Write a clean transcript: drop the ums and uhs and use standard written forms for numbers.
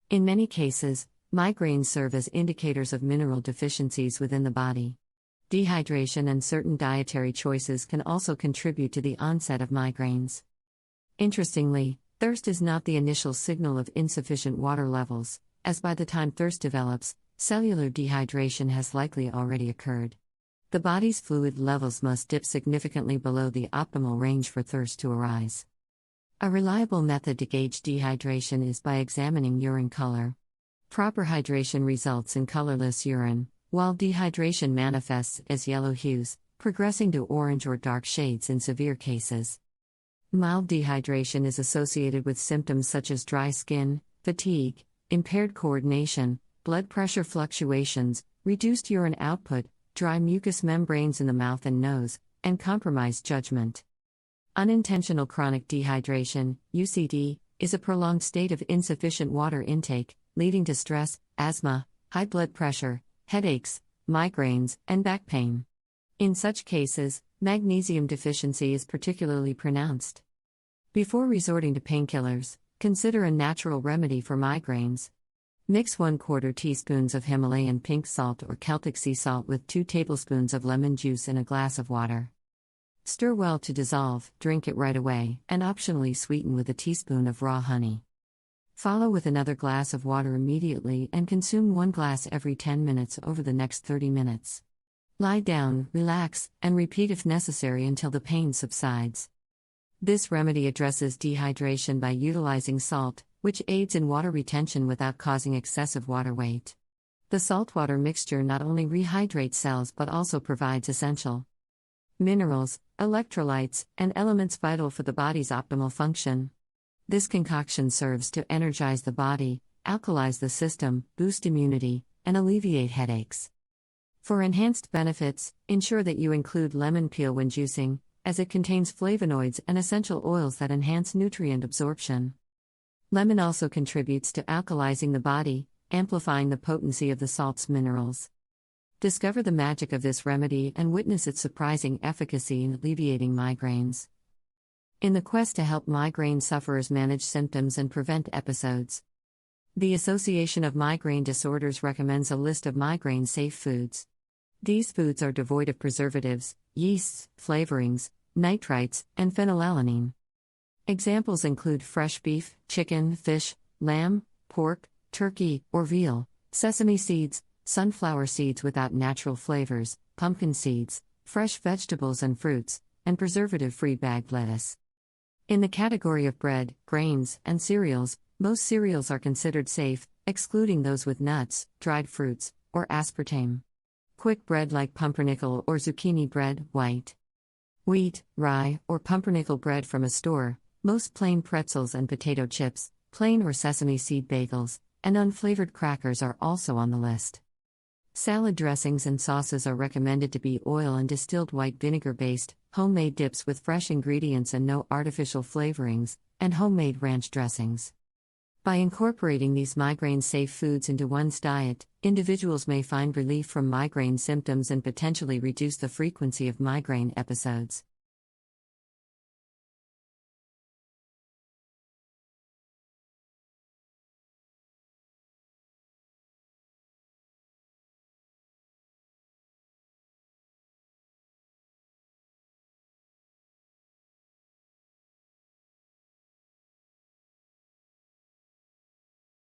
In many cases, migraines serve as indicators of mineral deficiencies within the body. Dehydration and certain dietary choices can also contribute to the onset of migraines. Interestingly, thirst is not the initial signal of insufficient water levels, as by the time thirst develops, cellular dehydration has likely already occurred. The body's fluid levels must dip significantly below the optimal range for thirst to arise. A reliable method to gauge dehydration is by examining urine color. Proper hydration results in colorless urine, while dehydration manifests as yellow hues, progressing to orange or dark shades in severe cases. Mild dehydration is associated with symptoms such as dry skin, fatigue, impaired coordination, blood pressure fluctuations, reduced urine output, dry mucous membranes in the mouth and nose, and compromised judgment. Unintentional chronic dehydration, UCD, is a prolonged state of insufficient water intake, leading to stress, asthma, high blood pressure, headaches, migraines, and back pain. In such cases, magnesium deficiency is particularly pronounced. Before resorting to painkillers, consider a natural remedy for migraines. Mix 1/4 teaspoons of Himalayan pink salt or Celtic sea salt with 2 tablespoons of lemon juice in a glass of water. Stir well to dissolve, drink it right away, and optionally sweeten with a teaspoon of raw honey. Follow with another glass of water immediately and consume 1 glass every 10 minutes over the next 30 minutes. Lie down, relax, and repeat if necessary until the pain subsides. This remedy addresses dehydration by utilizing salt, which aids in water retention without causing excessive water weight. The saltwater mixture not only rehydrates cells but also provides essential minerals, electrolytes, and elements vital for the body's optimal function. This concoction serves to energize the body, alkalize the system, boost immunity, and alleviate headaches. For enhanced benefits, ensure that you include lemon peel when juicing, as it contains flavonoids and essential oils that enhance nutrient absorption. Lemon also contributes to alkalizing the body, amplifying the potency of the salt's minerals. Discover the magic of this remedy and witness its surprising efficacy in alleviating migraines. In the quest to help migraine sufferers manage symptoms and prevent episodes, the Association of Migraine Disorders recommends a list of migraine-safe foods. These foods are devoid of preservatives, yeasts, flavorings, nitrites, and phenylalanine. Examples include fresh beef, chicken, fish, lamb, pork, turkey, or veal, sesame seeds, sunflower seeds without natural flavors, pumpkin seeds, fresh vegetables and fruits, and preservative-free bagged lettuce. In the category of bread, grains, and cereals, most cereals are considered safe, excluding those with nuts, dried fruits, or aspartame. Quick bread like pumpernickel or zucchini bread, white wheat, rye, or pumpernickel bread from a store, most plain pretzels and potato chips, plain or sesame seed bagels, and unflavored crackers are also on the list. Salad dressings and sauces are recommended to be oil and distilled white vinegar-based, homemade dips with fresh ingredients and no artificial flavorings, and homemade ranch dressings. By incorporating these migraine-safe foods into one's diet, individuals may find relief from migraine symptoms and potentially reduce the frequency of migraine episodes.